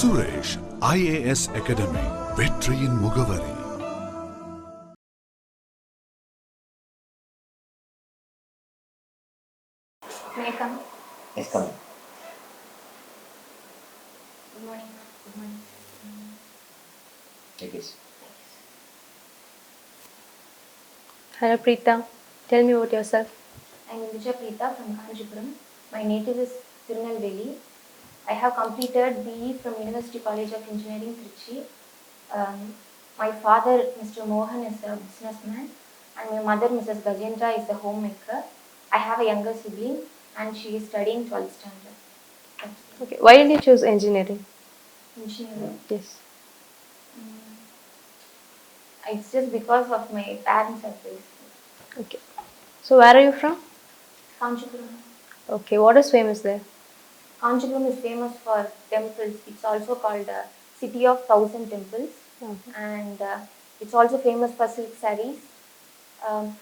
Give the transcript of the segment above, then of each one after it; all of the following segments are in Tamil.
சுரேஷ் IAS அகாடமி, வெற்றியின் முகவரி. May I come? Yes, come. Good morning, ma'am. Good morning. Take it. Hello Preeta, tell me about yourself. I'm Indija Preeta from Kanchipuram. My native is Tirunelveli. I have completed BE from University College of Engineering, Trichy. My father, Mr. Mohan, is a businessman, and my mother, Mrs. Gajendra, is a homemaker. I have a younger sibling, and she is studying 12th standard. Okay, why did you choose engineering? Engineering. Yes. It's just because of my parents' advice. Okay. So where are you from? Kanchipuram. Okay, what is famous there? Kanchipuram is famous for temples. It's also called City of Thousand Temples. Okay. And it's also famous for silk sarees,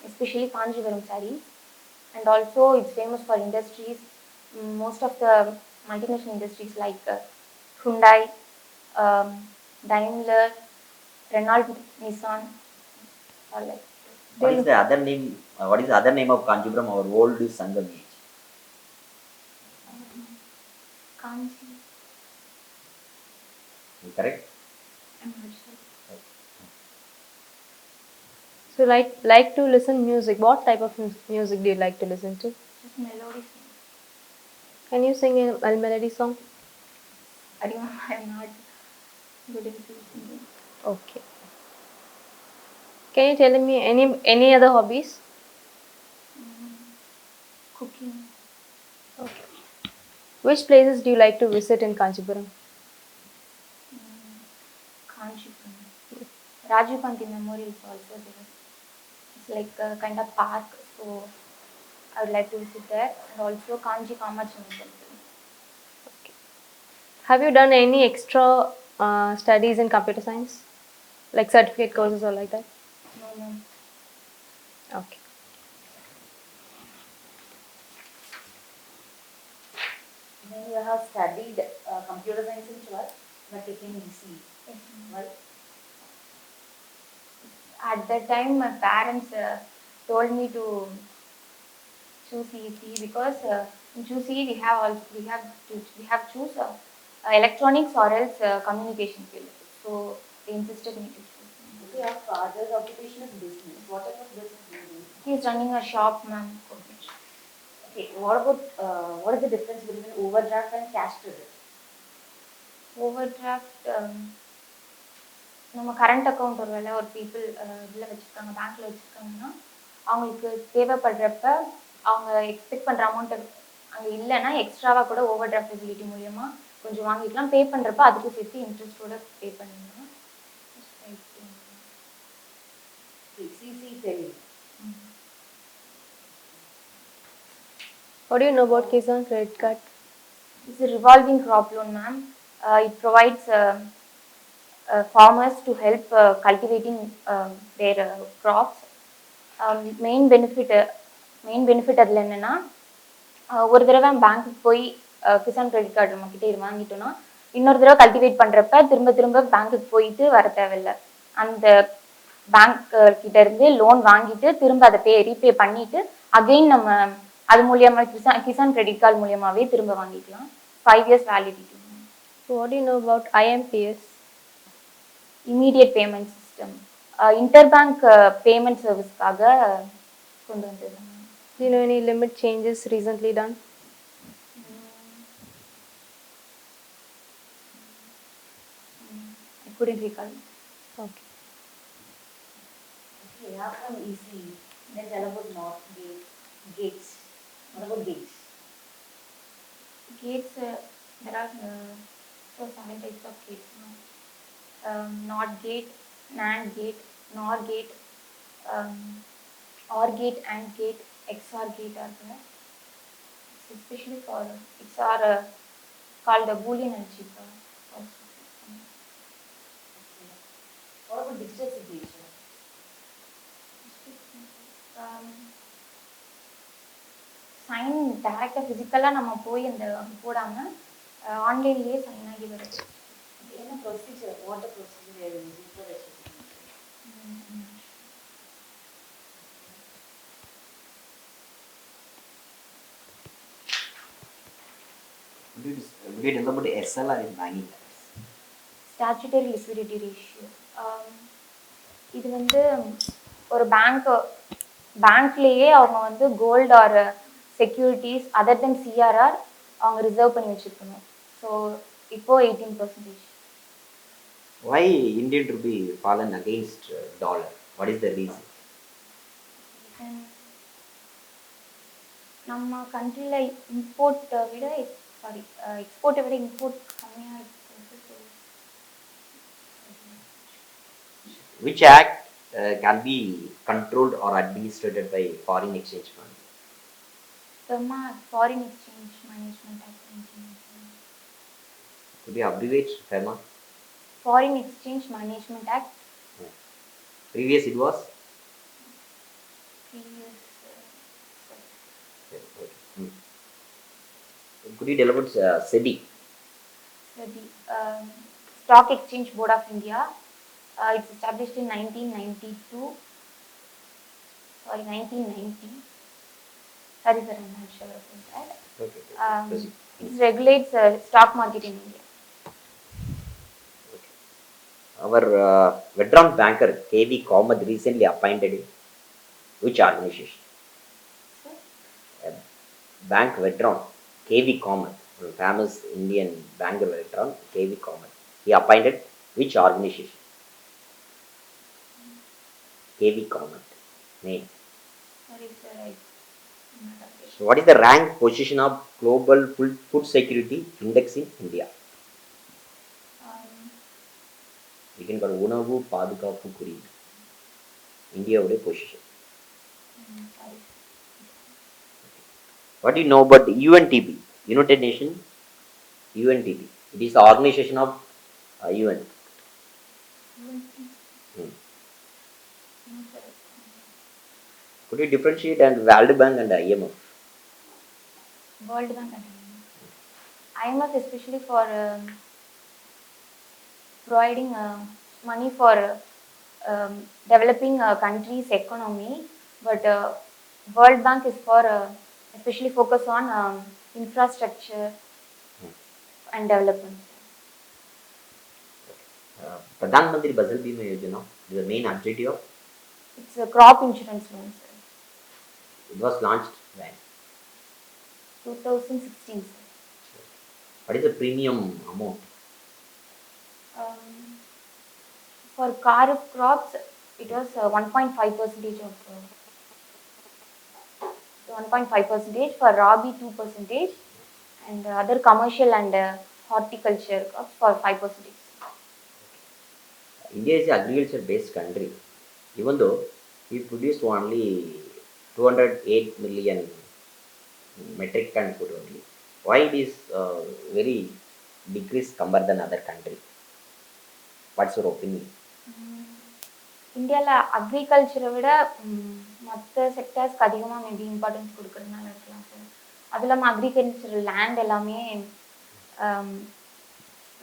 especially Kanchipuram sarees. And also it's famous for industries. Most of the multinational industries like Hyundai, um, Daimler, Renault, Nissan, are like What is the other name? What is the other name of Kanchipuram? Our old Sangam age. Kanchi. Correct? I'm not sure. So like to listen music. What type of music do you like to listen to? Just melodies. Can you sing a melody song? I don't know. I'm not good in singing. Okay. Can you tell me any other hobbies? Cooking. Okay. Which places do you like to visit in Kanchipuram? Kanchipuram. Rajiv Gandhi Memorial is also there. It's like a kind of park, so I would like to visit there. And also Kanchi Kamachi Temple. Okay. Have you done any extra studies in computer science? Like certificate courses or like that? No. Okay. Then you have studied computer science in 12th, but taken ECE. Yes, Well, at that time, my parents told me to choose ECE because in choose CE we have choose electronics or else communication field. So they insisted me to choose. okay, your father's occupation is business. What type of business do you do? He is running a shop, ma'am. Okay, what about what is the difference between overdraft and cash credit? Overdraft. நம்ம கரண்ட் அக்கௌண்ட் ஒரு வேலை ஒரு பீப்புள் இதில் வச்சுருக்காங்க, பேங்க்கில் வச்சுருக்காங்கன்னா அவங்களுக்கு தேவைப்படுறப்ப அவங்க எக்ஸ்பெக்ட் பண்ணுற அமௌண்ட்டை அங்கே இல்லைன்னா எக்ஸ்ட்ராவாக கூட ஓவர் டிராஃப்ட் ஃபெசிலிட்டி மூலியமாக கொஞ்சம் வாங்கிக்கலாம். பே பண்ணுறப்ப அதுக்கு சேர்த்து இன்ட்ரெஸ்ட்டோட பே பண்ணிடலாம். CC Tele. What do you know about Kisan credit card? It's a revolving crop loan, ma'am. It provides farmers to help cultivating their crops. Main benefit அதில் என்னென்னா ஒரு தடவை பேங்க்குக்கு போய் கிசான் கிரெடிட் கார்டு நம்மக்கிட்ட இது வாங்கிட்டோன்னா இன்னொரு தடவை கல்டிவேட் பண்ணுறப்ப திரும்ப பேங்க்குக்கு போயிட்டு வர தேவையில்லை. அந்த பேங்க் கிட்ட இருந்து லோன் வாங்கிட்டு திரும்ப அதை ரீபே பண்ணிட்டு அகெயின் நம்ம அது மூலியமாக கிசான் கிரெடிட் கார்டு மூலியமாகவே திரும்ப வாங்கிக்கலாம். 5 years validity. So what do you know about IMPS? Immediate payment system. Interbank payment சர்வீஸ்க்காக கொண்டு வந்திருக்காங்க. Do you know any limit changes recently done? I couldn't recall. Okay. Okay, you have from ECE. Then tell about North Gate, Gates. What about Gates? Gates, there are 7 types of gates. NOT gate, NAND gate, NOR gate, OR gate, AND gate, XOR gate are there. It's especially for XOR called the Boolean algebra. What about digital signature? Sign டேரெக்டாக ஃபிசிக்கலாக நம்ம போய் அந்த போடாமல் ஆன்லைன்லேயே சைன் ஆகி வருது. என்ன procedure what procedure they are using for HSC? Would you tell about SLR in banking? Statutory liquidity ratio. இது வந்து ஒரு பேங்க்லேயே அவங்க வந்து கோல்டு ஆர் செக்யூரிட்டிஸ் அதர் தென் சிஆர்ஆர் அவங்க ரிசர்வ் பண்ணி வச்சுருக்கணும். ஸோ இப்போ 18%. Why Indian rupee fallen against dollar? What is the reason? நம்ம கண்ட்ரியில் இம்போர்ட்டை விட எக்ஸ்போர்ட்டை விட இம்போர்ட் கம்மியாக இருக்குது. Which act can be controlled or administered by foreign exchange fund? Foreign Exchange Management Act. Could you abbreviate FEMA? Foreign Exchange Management Act. Previous it was? Previous, Could you tell about SEBI? the Stock Exchange Board of India. It's established in 1992. Sorry, 1990. Sorry, sir, I'm not sure about that. Okay. It regulates stock market in India. Okay. Our veteran banker KV Kamath recently appointed in which organization? Sir? Bank veteran KV Kamath, famous Indian banker veteran KV Kamath. He appointed which organization? KV Kamath. Name. Sorry, sir, I'm not aware. So what is the rank position of global food security index in India? You can call உணவு பாதுகாப்பு குறியீடு இந்தியாவுடைய position. Sorry. What do you know about UNTB? United Nations UNTB. It is the organization of UN. No, sir. Could you differentiate and World Bank and IMF? World Bank and IMF especially for providing money for developing a country's economy, but World Bank is for especially focus on infrastructure and development. Pradhan Mantri Fasal Bima Yojana is the main objective of. It's a crop insurance loan, sir. It was launched when? 2016, sir. What is the premium amount? For kharif crops, it was 1.5% of 1.5%, for rabi 2%, and other commercial and horticulture crops for 5%. India is an agriculture-based country. Even though we produced only 208 million metric ton food only, why it is very decreased compared than other country? What's your opinion? இந்தியாவில் அக்ரிகல்ச்சரை விட மற்ற செக்டர்ஸ்க்கு அதிகமாக மேபி இம்பார்ட்டன்ஸ் கொடுக்குறதுனால இருக்கலாம் சார். அதுவும் இல்லாமல் அக்ரிகல்ச்சரல் லேண்ட் எல்லாமே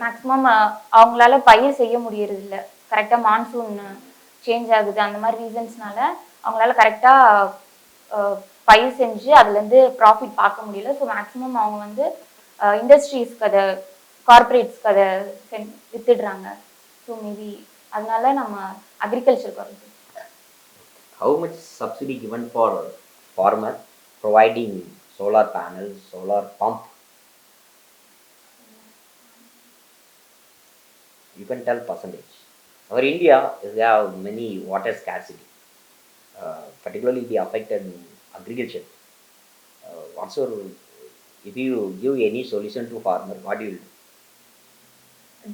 மேக்ஸிமம் அவங்களால பயிர் செய்ய முடியறதில்ல. கரெக்டாக மான்சூன் சேஞ்ச் ஆகுது, அந்த மாதிரி ரீசன்ஸ்னால அவங்களால கரெக்டாக பயிர் செஞ்சு அதுலேருந்து ப்ராஃபிட் பார்க்க முடியல. ஸோ மேக்ஸிமம் அவங்க வந்து இண்டஸ்ட்ரீஸ்க்கு அதை கார்பரேட்ஸ்க்கு அதை வித்துடுறாங்க. ஸோ மேபி அதனால நம்ம அக்ரிகல்ச்சர் குறைஞ்சி. How much subsidy given for farmer providing solar panels, solar pump? You can tell percentage. Our India is have many water scarcity, particularly the affected agriculture. What's your, if you give any solution to farmer, what you will do?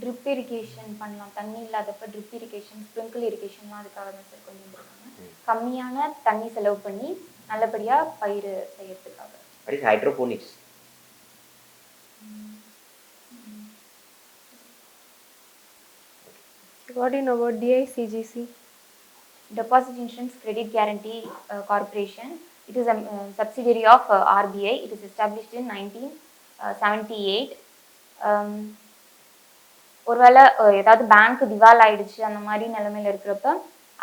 Drip irrigation பண்ணலாம். தண்ணி இல்லாதப்ப ட்ரிப் இரிகேஷன், ஸ்ப்ரிங்கிள் இரிகேஷன்லாம் அதுக்காக தான் சார் கொண்டு வந்துருக்காங்க. கம்மியான தண்ணி செலவு பண்ணி நல்லபடியாக பயிர் செய்யறதுக்காக. What is hydroponics? What do you know about DICGC? Deposit Insurance Credit Guarantee Corporation. It is a subsidiary of RBI. It is established in 1978. ஒருவேளை ஏதாவது பேங்க் திவால் ஆயிடுச்சு அந்த மாதிரி நிலைமையில இருக்கிறப்ப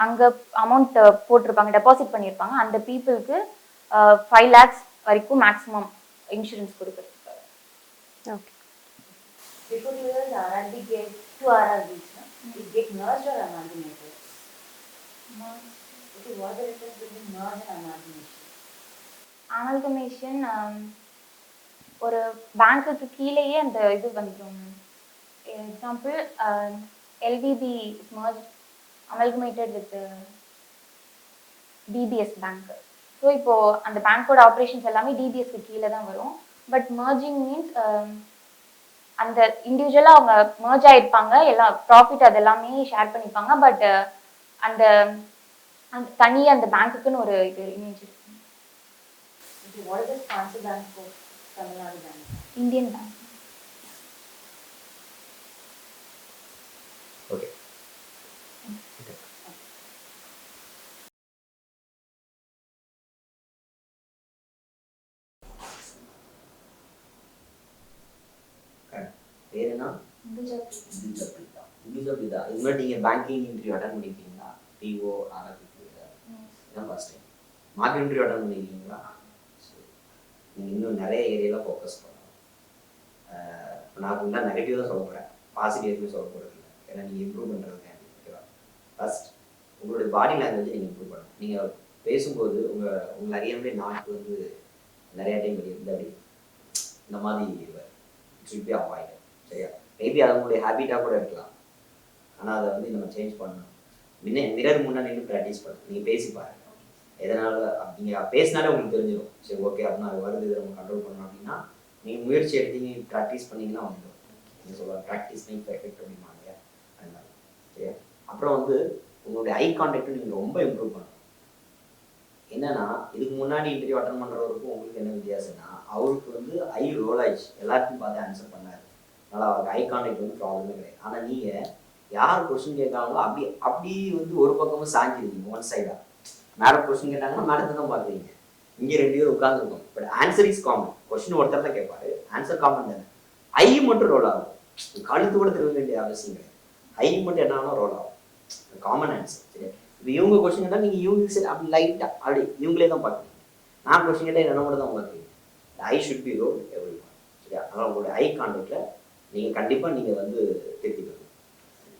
அங்கே அமௌண்ட் போட்டிருப்பாங்க, டெபாசிட் பண்ணியிருப்பாங்க, அந்த பீப்புளுக்கு 5 lakhs வரைக்கும் மேக்ஸிமம் இன்சூரன்ஸ் கொடுக்குறது. Okay. Before 2 years, RRB gave 2 RRBs. No? It get merged or amalgamated? Okay, what the difference between merge and amalgamation? Amalgamation ஒரு பேங்க்குக்கு கீழேயே அந்த இது வந்துடும். Example LVB merged amalgamated with DBS bank. So இப்போது அந்த பேங்க்கோட ஆப்ரேஷன்ஸ் எல்லாமே டிபிஎஸ்க்கு கீழே தான் வரும். பட் merging மீன்ஸ் அந்த இண்டிவிஜுவலாக அவங்க merge ஆகிருப்பாங்க, எல்லாம் ப்ராஃபிட் அது எல்லாமே ஷேர் பண்ணிப்பாங்க. பட் அந்த அந்த தனியாக அந்த பேங்க்குக்குன்னு ஒரு இது இமேஜ் இருக்கு. Okay, what is the sponsor bank for Tamil Nadu Bank? Indian bank. Okay. பேர் என்ன? இந்துஜா பிரீதா. இது மாதிரி நீங்கள் பேங்கிங் இன்டர்வியூ அட்டன் பண்ணியிருக்கீங்களா? டிஓ ஆர்ஆர்பி இதான் first time. Market interview attend பண்ணியிருக்கீங்களா? நீங்கள் இன்னும் நிறைய ஏரியாவில் ஃபோக்கஸ் பண்ணணும். நான் ஃபுல்லாக நெகட்டிவ் தான் சொல்ல போகிறேன், பாசிட்டிவ் எதுவுமே சொல்ல போகிறது இல்லை. ஏன்னா நீங்கள் இம்ப்ரூவ் பண்ணுறதுக்கு ஓகேவா. ஃபர்ஸ்ட் உங்களுடைய பாடி லாங்குவேஜை நீங்கள் இம்ப்ரூவ் பண்ணணும். நீங்கள் பேசும்போது உங்களை அறியாமலே நாக்கு வந்து நிறையா டைம் வெளியே இருந்து அப்படி இந்த மாதிரி இட் பி அவாய்ட். சரியா? மேபி அது உங்களுடைய ஹேபிட்டாக கூட இருக்கலாம், ஆனால் அதை வந்து நம்ம சேஞ்ச் பண்ணணும். மிரர் முன்னாடி நின்று ப்ராக்டிஸ் பண்ணணும். நீங்கள் பேசி பாருங்க, எதனால் நீங்கள் பேசினாலே உங்களுக்கு தெரிஞ்சிடும். சரி ஓகே அப்படின்னா அது வருது, இதை நம்ம கண்ட்ரோல் பண்ணணும் அப்படின்னா நீங்கள் முயற்சி எடுத்தீங்க, ப்ராக்டிஸ் பண்ணிங்கன்னா வந்துடும். நீங்கள் சொல்லுவாங்க ப்ராக்டிஸ் மேக் பெர்ஃபெக்ட் அப்படிம்பாங்க. அது மாதிரி சரியா? அப்புறம் வந்து உங்களுடைய ஐ கான்டாக்டும் நீங்கள் ரொம்ப இம்ப்ரூவ் பண்ணணும். என்னன்னா இதுக்கு முன்னாடி இன்டர்வியூ அட்டன் பண்ணுறவருக்கும் உங்களுக்கு என்ன வித்தியாசம்னா, அவருக்கு வந்து ஐ ரோல் ஆயிடுச்சு, எல்லாத்தையும் பார்த்து ஆன்சர் பண்ணாரு, அதனால் அவருக்கு ஐ கான்டாக்ட் வந்து ப்ராப்ளமே கிடையாது. ஆனால் நீங்கள் யார் கொஸ்டின் கேட்குறாங்களோ அப்படி வந்து ஒரு பக்கமும் சாஞ்சிருக்கீங்க, ஒன் சைடாக. மேடம் கொஸ்டின் கேட்டாங்கன்னா மேடத்தை தான் பார்க்குறீங்க, இங்கே 2 பேர் உட்காந்துருக்கோம். But answer is common. Question ஒருத்தர் தான் கேட்பாரு, ஆன்சர் காமன் தானே. ஐ மட்டும் ரோல் ஆகும், கழுத்து கூட திரும்ப வேண்டிய அவசியம் கிடையாது. ஐ மட்டும் என்ன ஆகும் ரோல் ஆகும், காமன் ஆன்சர். சரி, இப்போ இவங்க கொஸ்டின் கேட்டால் நீங்கள் இவங்களுக்கு சரி அப்படி லைட்டாக அப்படி இவங்களே தான் பார்க்குறீங்க. நான் கொஸ்டின் கேட்டால் என்ன மட்டும் தான் பார்க்குறீங்க. I should be role every one. சரியா? அதனால் உங்களுடைய ஐ கான்டாக்டில் நீங்கள் கண்டிப்பாக நீங்கள் வந்து திருத்திக்கணும்.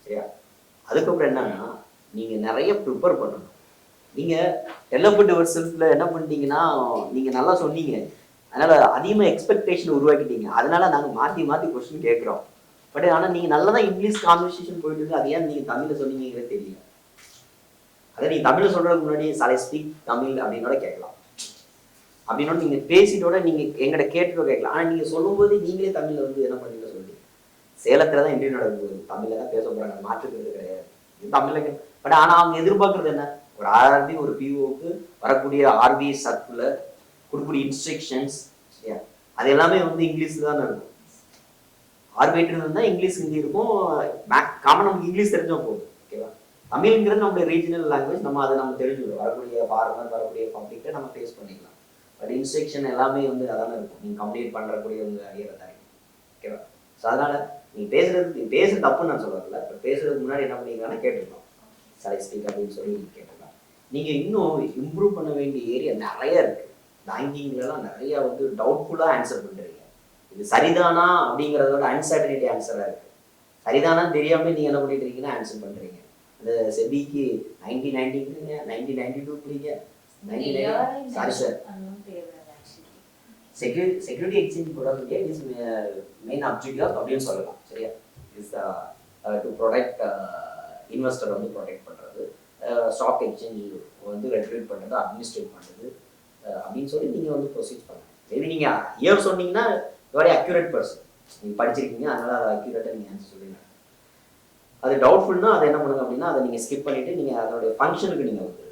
சரியா? அதுக்கப்புறம் என்னன்னா நீங்கள் நிறைய ப்ரிப்பேர் பண்ணணும். நீங்கள் டெவலப்மெண்ட் யுவர் செல்ஃபில் என்ன பண்ணிட்டீங்கன்னா, நீங்கள் நல்லா சொன்னீங்க, அதனால் அதிகமாக எக்ஸ்பெக்டேஷன் உருவாக்கிட்டீங்க. அதனால நாங்கள் மாற்றி மாற்றி கொஸ்டின் கேட்குறோம். பட் ஆனால் நீங்கள் நல்லா தான் இங்கிலீஷ் கான்வர்சேஷன் போயிட்டு இருக்கு, அது ஏன் நீங்கள் தமிழில் சொன்னீங்கிறதே தெரியல. அதை நீங்கள் தமிழில் சொல்கிறதுக்கு முன்னாடி சாலை ஸ்பீக் தமிழ் அப்படின்னோட கேட்கலாம். அப்படின்னோட நீங்கள் பேசிட்டோட நீங்கள் எங்கிட்ட கேட்டுட்டோ கேட்கலாம். ஆனால் நீங்கள் சொல்லும்போது நீங்களே தமிழில் வந்து என்ன பண்ணீங்க சொல்லிட்டீங்க. சேலத்தில் தான் இன்டர்வியூ நடக்கும்போது தமிழில் தான் பேச போகிறாங்க, மாற்றுக்கிறது கிடையாது, இது தமிழில். பட் ஆனால் அவங்க எதிர்பார்க்குறது என்ன, ஒரு ஆர்ஆர்பி ஒரு பிஓக்கு வரக்கூடிய ஆர்பி சர்க்குலர் கொடுக்கக்கூடிய இன்ஸ்ட்ரக்ஷன்ஸ், சரியா, அது எல்லாமே வந்து இங்கிலீஷில் தான் இருக்கும். ஆர்பிட்டர் இருந்தால் இங்கிலீஷ் ஹிந்தி இருக்கும், காமன் நமக்கு இங்கிலீஷ் தெரிஞ்சால் போதும். ஓகேவா? தமிழ்ங்கிறது நம்மளுடைய ரீஜனல் லாங்குவேஜ், நம்ம அதை நம்ம தெரிஞ்சுக்கணும். வரக்கூடிய ஃபார்மர் வரக்கூடிய பப்ளிக்கை நம்ம ஃபேஸ் பண்ணிக்கலாம். பட் இன்ஸ்ட்ரக்ஷன் எல்லாமே வந்து அதானே இருக்கும், நீங்கள் கம்ப்ளீட் பண்ணுறக்கூடிய உங்கள் அறியறதாங்க. ஓகேவா? ஸோ அதனால் நீங்கள் பேசுகிறது தப்புன்னு நான் சொல்லல. இப்போ பேசுறதுக்கு முன்னாடி என்ன பண்ணிக்கலாம் கேட்டுருக்கோம், சாலை ஸ்பீக் அப்படின்னு சொல்லி நீங்கள் கேட்டுருக்கலாம். நீங்கள் இன்னும் இம்ப்ரூவ் பண்ண வேண்டிய ஏரியா நிறைய இருக்குது. பேங்கிங்லலாம் நிறையா வந்து டவுட்ஃபுல்லாக ஆன்சர் பண்ணுறீங்க. இது சரிதானா அப்படிங்கிறதோட அன்சர்டனிட்டி ஆன்சராக இருக்குது. சரிதானான்னு தெரியாமல் நீங்கள் என்ன பண்ணிட்டு இருக்கீங்கன்னா ஆன்சர் பண்ணுறீங்க. அந்த செபிக்கு 1990 1992 சாரி சார், செக்யூரிட்டி எக்ஸ்சேஞ்ச் கூட இஸ் மெயின் அப்ஜெக்டிவ் அப்படின்னு சொல்லலாம். சரியா? இஸ் டு ப்ரொடெக்ட் இன்வெஸ்டர் வந்து ப்ரொடெக்ட் பண்ணுறது, ஸ்டாக் எக்ஸ்சேஞ்ச் வந்து ரெகுலேட் பண்ணுறது, அட்மினிஸ்ட்ரேட் பண்ணுறது அப்படின்னு சொல்லி நீங்கள் வந்து ப்ரொசீட் பண்ணுங்க. மேபி நீங்கள் இயர் சொன்னீங்கன்னா வெரி அக்யூரேட் பர்சன், நீங்கள் படிச்சிருக்கீங்க, அதனால் அதை அக்யூரேட்டாக நீங்கள் ஆன்சர் சொல்லுங்க. அது டவுட்ஃபுல்னா அதை என்ன பண்ணுங்க அப்படின்னா அதை நீங்கள் ஸ்கிப் பண்ணிவிட்டு நீங்கள் அதனுடைய ஃபங்க்ஷனுக்கு நீங்கள் வந்து.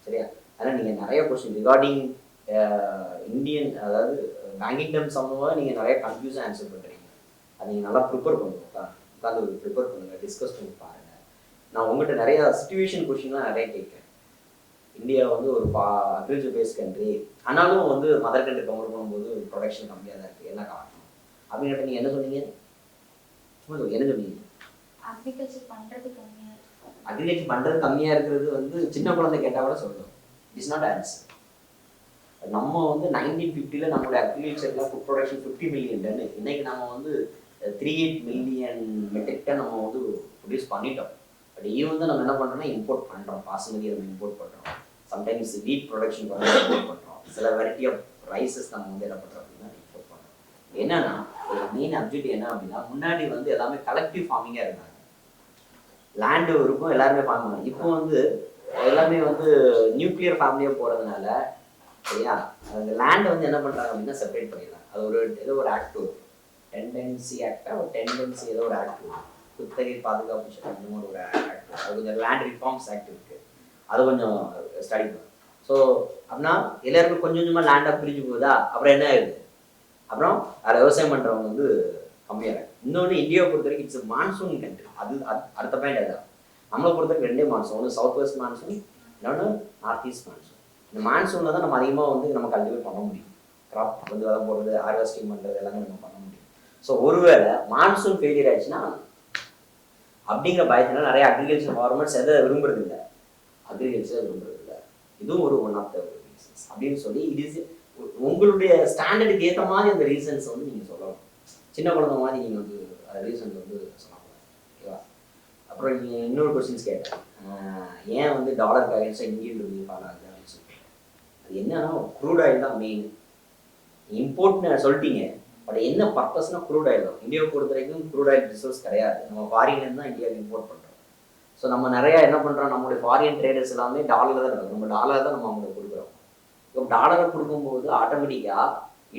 சரியா? அதனால் நீங்கள் நிறைய கொஸ்டின் ரிகார்டிங் இந்தியன், அதாவது பேங்கிங் டேர்ம் சம்மந்தமாக நீங்கள் நிறைய கன்ஃபியூஸாக ஆன்சர் பண்ணுறீங்க. அதை நீங்கள் நல்லா ப்ரிப்பேர் பண்ணுங்க, உட்காந்து ப்ரிப்பேர் பண்ணுங்கள், டிஸ்கஸ் பண்ணி பாருங்கள். நான் உங்கள்கிட்ட நிறைய சிச்சுவேஷன் கொஸ்டின்லாம் நிறைய கேட்குறேன். இந்தியா வந்து ஒரு அக்ரிகல்ச்சர் பேஸ்ட் கண்ட்ரி, ஆனாலும் வந்து மதர் கண்ட்ரி கம்பேர் பண்ணும்போது ப்ரொடக்ஷன் கம்மியாக தான் இருக்குது, என்ன காரணம் அப்படின்னு நீங்கள் என்ன சொன்னீங்க? என்ன சொன்னீங்க? அக்ரிகல்ச்சர் பண்ணுறது கம்மியாக இருக்கு. அக்ரிகல்ச்சர் பண்ணுறது கம்மியாக இருக்கிறது வந்து சின்ன குழந்தை கேட்டால் கூட சொல்லும். It's not answer. நம்ம வந்து 1950 நம்மளோட அக்ரிகல்ச்சரில் ஃபுட் ப்ரொடக்ஷன் 50 மில்லியன் டன். இன்னைக்கு நம்ம வந்து 38 மில்லியன் மெட்ரிக் டன் நம்ம வந்து ப்ரொடியூஸ் பண்ணிட்டோம். பட் ஈவன் தான் நம்ம என்ன பண்ணுறோம்னா இம்போர்ட் பண்ணுறோம். பாசுமதி நம்ம இம்போர்ட் பண்ணுறோம். சம்டைம்ஸ் வீட் ப்ரொடக்ஷன் இம்போர்ட் பண்ணுறோம். சில வெரைட்டி ஆஃப் ரைசஸ் நம்ம வந்து என்ன பண்ணுறோம் அப்படின்னா இம்போர்ட் பண்ணுறோம். என்னன்னா ஒரு மெயின் அப்ஜெக்ட் என்ன அப்படின்னா, முன்னாடி வந்து எல்லாமே கலெக்டிவ் ஃபார்மிங்காக இருந்தாங்க. லேண்டு இருக்கும், எல்லாருமே ஃபார்ம் பண்ணாங்க. இப்போ வந்து எல்லாமே வந்து நியூக்ளியர் ஃபேமிலியாக போகிறதுனால சரியா, அந்த லேண்டை வந்து என்ன பண்ணுறாங்க அப்படின்னா செப்பரேட் பண்ணிடுறாங்க. அது ஒரு ஏதோ ஒரு ஆக்ட் வரும், டெண்டன்சி ஆக்டாக ஒரு டெண்டன்சி ஏதோ ஒரு ஆக்ட் வரும், குத்தகை பாதுகாப்பு சட்டம் ஒரு ஆக்ட். அது கொஞ்சம் லேண்ட் ரிஃபார்ம்ஸ் ஆக்ட் இருக்குது, அது கொஞ்சம் ஸ்டடி பண்ணும். ஸோ அப்படின்னா எல்லாருமே கொஞ்சம் கொஞ்சமாக லேண்டாக பிரிஞ்சு போகுதா, அப்புறம் என்ன ஆகுது, அப்புறம் அதை விவசாயம் பண்ணுறவங்க வந்து கம்மியாக இருக்கு. இன்னொன்று இந்தியாவை பொறுத்த வரைக்கும் இட்ஸ் மான்சூன் கண்ட்ரி. அது அடுத்த பாயிண்ட் அதுதான். நம்மளை பொறுத்த வரைக்கும் ரெண்டே மான்சூன், ஒன்று சவுத் வெஸ்ட் மான்சூன், இன்னொன்று நார்த் ஈஸ்ட் மான்சூன். இந்த மான்சூனில் தான் நம்ம அதிகமாக வந்து நம்ம கல்டிவேட் பண்ண முடியும். கிராப் வந்து வளம் போடுறது, ஹார்வெஸ்டிங் பண்ணுறது எல்லாமே நம்ம பண்ண முடியும். ஸோ ஒருவேளை மான்சூன் ஃபெயிலியர் ஆயிடுச்சுன்னா அப்படிங்கிற பயத்தினால நிறைய அக்ரிகல்ச்சர் ஃபார்மர்ஸ் எதை விரும்புறது இல்லை, அக்ரிகல்ச்சர் விரும்புறது இல்லை. இதுவும் ஒரு ஒன் ஆஃப் த ரீசன்ஸ் அப்படின்னு சொல்லி இது உங்களுடைய ஸ்டாண்டர்டுக்கு ஏற்ற மாதிரி அந்த ரீசன்ஸ் வந்து நீங்கள் சொல்லலாம். சின்ன குழந்தை மாதிரி நீங்கள் வந்து ரீசன்ஸ் வந்து சொல்லலாம். ஓகேவா? அப்புறம் நீங்கள் இன்னொரு கொஸ்டின்ஸ் கேட்டேன், ஏன் வந்து டாலருக்கு அகேன்ஸ்டாக இந்தியன் ருபி ஃபாலோ ஆகுது அப்படின்னு சொல்லிட்டு. அது என்னன்னா க்ரூட் ஆயில் தான் மெயின். இம்போர்ட்னு சொல்லிட்டீங்க, பட் என்ன பர்பஸ்னா க்ரூட் ஆயில் தான். இந்தியாவை பொறுத்த வரைக்கும் க்ரூட் ஆயில் ரிசோர்ஸ் கிடையாது. நம்ம ஃபாரின்லேருந்து தான் இந்தியாவுக்கு இம்போர்ட் பண்ணுறோம். ஸோ நம்ம நிறையா என்ன பண்ணுறோம், நம்மளுடைய ஃபாரின் ட்ரேடர்ஸ் எல்லாமே டாலரில் தான் இருக்கும். நம்ம டாலர் தான் நம்ம அவங்களுக்கு கொடுக்குறோம். இப்போ டாலரை கொடுக்கும்போது ஆட்டோமேட்டிக்காக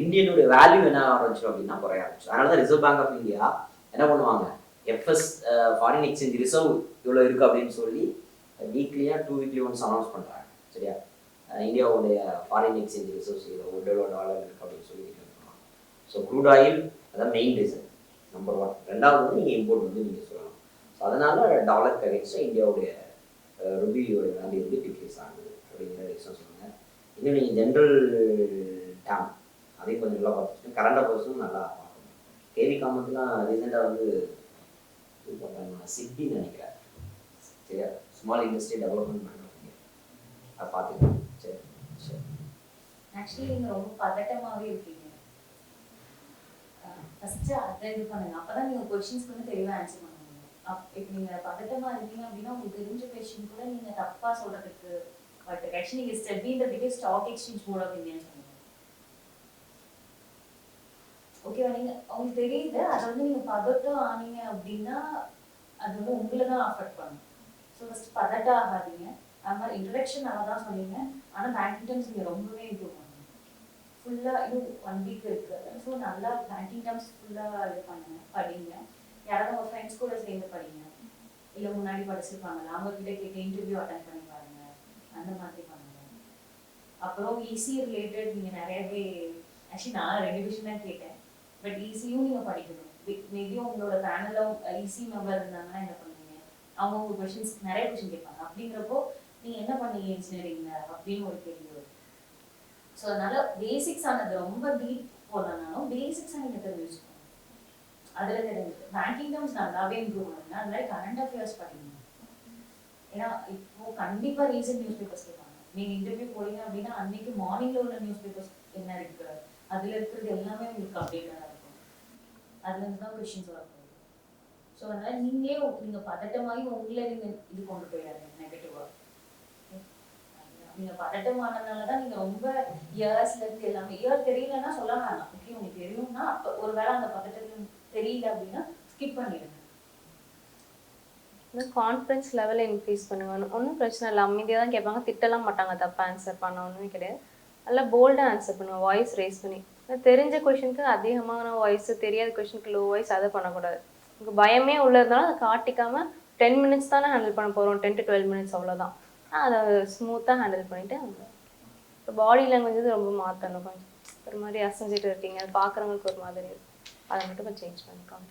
இந்தியனுடைய வேல்யூ என்ன ஆரம்பிச்சிடும் அப்படின்னா குறைய ஆரம்பிச்சு. அதனால தான் ரிசர்வ் பேங்க் ஆஃப் இந்தியா என்ன பண்ணுவாங்க, எஃப்எஸ் ஃபாரின் எக்ஸ்சேஞ்ச் ரிசர்வ் இவ்வளோ இருக்குது அப்படின்னு சொல்லி வீக்லியாக 2 வீக்லி ஒன்ஸ் அனௌன்ஸ் பண்ணுறாங்க. சரியா, இந்தியாவுடைய ஃபாரின் எக்ஸ்சேஞ்ச் ரிசர்வ்ஸ் இவ்வளோ டாலர் இருக்குது அப்படின்னு சொல்லி பண்ணுவாங்க. ஸோ க்ரூட் ஆயில் அதான் மெயின் ரீசன், நம்பர் 1. ரெண்டாவது வந்து நீங்கள் இம்போர்ட் வந்து நீங்கள் சொல்லலாம். ஸோ அதனால் டாலருக்கு அகேன்ஸ்டாக இந்தியாவுடைய ருபியோட வேல்யூ வந்து டிக்ரீஸ் ஆகுது அப்படிங்கிற ரீசன் சொல்லுங்கள். இன்னும் நீங்கள் ஜென்ரல் டேம் அதையும் கொஞ்சம் நல்லா பார்த்துட்டு கரண்ட் அஃபேர்ஸும் நல்லா பார்க்கணும். கேவி காமத்துலாம் ரீசெண்டாக வந்து இது பண்ணுறாங்க, சிட்டின்னு நினைக்கிறேன். சரியா, ஸ்மால் இண்டஸ்ட்ரி டெவலப்மெண்ட் பண்ணுறோம், அதை பார்த்துக்கலாம். சரி சரி. ஆக்சுவலி நீங்கள் ரொம்ப பதட்டமாகவே இருக்கீங்க. ஃபஸ்ட்டு அதை இது பண்ணுங்க, அப்போ தான் நீங்கள் கொஷின்ஸ்க்கு வந்து தெளிவாக ஆன்சர் பண்ண முடியும். இப்போ நீங்கள் பதட்டமாக இருக்கீங்க அப்படின்னா உங்களுக்கு தெரிஞ்ச கொஷின் கூட நீங்கள் தப்பாக சொல்கிறதுக்கு பட் ஆக்சுவலி நீங்கள் ஸ்டெபி இந்த biggest stock exchange board of இந்தியான்னு சொன்னீங்க. ஓகேவா, நீங்கள் உங்களுக்கு தெரியுது, அதை வந்து நீங்கள் பதட்டம் ஆனீங்க அப்படின்னா அது வந்து உங்களை தான் அஃபெக்ட் பண்ணும். ஸோ ஃபஸ்ட் பதட்டம் ஆகாதீங்க. அது மாதிரி இன்ட்ரடக்ஷன் நல்லா தான் சொன்னீங்க, ஆனால் பேங்கிங் டர்ம்ஸ் நீங்கள் ரொம்பவே இம்ப்ரூவ் பண்ணுங்க. ஃபுல்லாக இன்னும் 1 வீக் இருக்குது. ஸோ நல்லா பேங்கிங் டர்ம்ஸ் ஃபுல்லாக இது பண்ணுங்க, படிங்க. யாராவது உங்கள் ஃப்ரெண்ட்ஸ் கூட சேர்ந்து படிங்க, இல்லை முன்னாடி படிச்சிருப்பாங்கல்ல அவங்கக்கிட்ட கேட்க இன்டர்வியூ அட்டன் பண்ணி பாருங்க, அந்த மாதிரி பண்ணுங்க. அப்புறம் ஈஸி ரிலேட்டட் நீங்கள் நிறையவே ஆக்சுவலி நான் 2 விஷயம் தான் கேட்டேன், பட் ஈஸியும் நீங்கள் படிக்கணும். மேபி உங்களோட பேனலில் ஈஸி மெம்பர் இருந்தாங்கன்னா என்ன பண்ணுவீங்க, அவங்க உங்கள் கொஷின்ஸ் நிறைய கொஷின் கேட்பாங்க. அப்படிங்கிறப்போ நீங்கள் என்ன பண்ணீங்க இன்ஜினியரிங்கில் அப்படின்னு ஒரு கேள்வி வரும். ஸோ அதனால பேசிக்ஸ் ஆனது ரொம்ப டீப் போடலனாலும் பேசிக்ஸாக நீங்கள் தெரிஞ்சுக்கணும். அதில் தெரிஞ்சுட்டு பேங்கிங் டர்ம்ஸ் நல்லாவே இம்ப்ரூவ் பண்ணுங்க. அது மாதிரி கரண்ட் அஃபேர்ஸ் படிக்கணும். ஏன்னா இப்போ கண்டிப்பாக ரீசன்ட் நியூஸ் பேப்பர்ஸ் கேட்பாங்க. நீங்கள் இன்டர்வியூ போறீங்க அப்படின்னா அன்னைக்கு மார்னிங்கில் உள்ள நியூஸ் பேப்பர்ஸ் என்ன இருக்கு, அதில் இருக்கிறது எல்லாமே உங்களுக்கு அப்டேட்டாக இருக்கும். அதுலேருந்து தான் கொஷின்ஸ் வரப்போகுது. ஸோ அதனால் நீங்கள் பதட்டமாகி உங்களை நீங்கள் இது கொண்டு போயிடாதீங்க நெகட்டிவாக. நீங்கள் பதட்டமானதுனால தான் நீங்கள் ரொம்ப இயர்ஸ்லேருந்து எல்லாமே இயர் தெரியலன்னா சொல்ல வேணாம். ஓகே, உங்களுக்கு தெரியும்னா அப்போ ஒரு வேளை அந்த பதட்டத்தில் தெரியல அப்படின்னா ஸ்கிப் பண்ணிடுங்க. கான்ஃபிடன்ஸ் லெவலை இன்க்ரீஸ் பண்ணுங்க. ஒன்றும் பிரச்சனை இல்லை, அமைதியாக தான் கேட்பாங்க, திட்டலாம் மாட்டாங்க தப்பாக ஆன்சர் பண்ண ஒன்றுமே கிடையாது. நல்லா போல்டாக ஆன்சர் பண்ணுங்க, வாய்ஸ் ரேஸ் பண்ணி. தெரிஞ்ச கொஷனுக்கு அதிகமான வாய்ஸ், தெரியாத கொஷனுக்கு லோ வாய்ஸ், அதை பண்ணக்கூடாது. உங்களுக்கு பயமே உள்ளதுனால அதை காட்டிக்காமல் 10 மினிட்ஸ் தானே ஹேண்டில் பண்ண போகிறோம், 10 to 12 மினிட்ஸ் அவ்வளோதான். அதை ஸ்மூத்தாக ஹேண்டில் பண்ணிவிட்டு இப்போ பாடி லாங்குவேஜ் ரொம்ப மாற்றணும். கொஞ்சம் ஒரு மாதிரி அசைஞ்சிட்டு இருக்கீங்க, அது பார்க்குறவங்களுக்கு ஒரு மாதிரி இருக்கும், அதை மட்டும் கொஞ்சம் சேஞ்ச் பண்ணிக்கோங்க.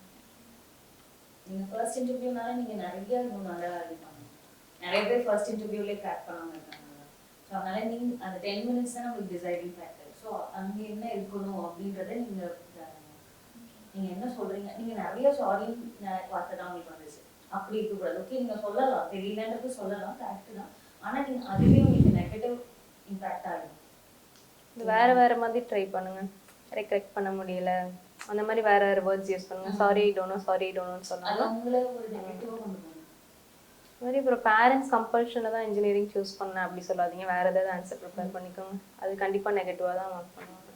நீங்கள் ஃபர்ஸ்ட் இன்டர்வியூனால நீங்கள் நிறைய இன்னும் நல்லா இது பண்ணணும். நிறைய பேர் ஃபர்ஸ்ட் இன்டர்வியூலேயே கிராக் பண்ணாமல் இருக்காங்க. ஸோ அதனால் நீங்கள் அந்த 10 மினிட்ஸ் தான் உங்களுக்கு டிசைடிங் ஃபேக்டர். ஸோ அங்கே என்ன இருக்கணும் அப்படின்றத நீங்கள் என்ன சொல்கிறீங்க. நீங்கள் நிறைய சாரி வார்த்தை தான் உங்களுக்கு வந்துச்சு, அப்படி இருக்கக்கூடாது. ஓகே, நீங்க சொல்லலாம், தெரியலன்றது சொல்லலாம், கரெக்ட் தான். ஆனா நீங்க அதுவே உங்களுக்கு நெகட்டிவ் இம்பாக்ட் ஆகும். வேற வேற மாதிரி ட்ரை பண்ணுங்க. கரெக்ட் பண்ண முடியல அந்த மாதிரி வேற வேற வேர்ட்ஸ் யூஸ் பண்ணுங்க. சாரி டோனோ அது சொல்லலாம். உங்களை ஒரு நெகட்டிவா கொண்டு போகும். மாதிரி அப்புறம் பேரண்ட்ஸ் கம்பல்ஷனில் தான் இன்ஜினியரிங் சூஸ் பண்ணேன் அப்படி சொல்லாதீங்க. வேற ஏதாவது ஆன்சர் ப்ரிப்பேர் பண்ணிக்கோங்க. அது கண்டிப்பாக நெகட்டிவாக தான் மார்க் பண்ணுவாங்க.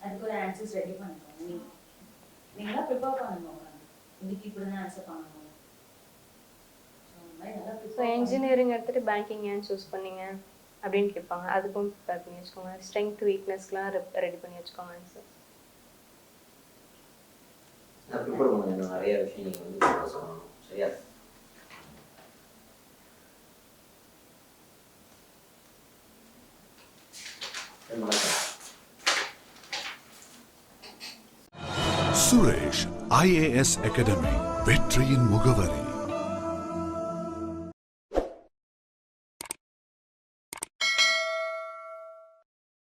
அதுக்கு ஒரு ஆன்சர்ஸ் ரெடி பண்ணிக்கோங்க. நீங்களா ப்ரிப்பேர் பண்ணுங்க. இன்னைக்கு இப்படி தான் ஆன்சர் பண்ணணும். ஸோ இன்ஜினியரிங் எடுத்துகிட்டு பேங்கிங் ஏன் சூஸ் பண்ணீங்க அப்படின்னு கேட்பாங்க. அதுக்கும் ப்ரிப்பேர் பண்ணி வச்சுக்கோங்க. ஸ்ட்ரென்த் வீக்னஸ்க்குலாம் ரெடி பண்ணி வச்சுக்கோங்க ஆன்சர். நான் ப்ரிப்பேர் பண்ண இன்னும் நிறைய விஷயம் நீங்கள் வந்து சொல்லணும். சரியா? சுரேஷ் IAS அகாடமி, வெற்றியின் முகவரி.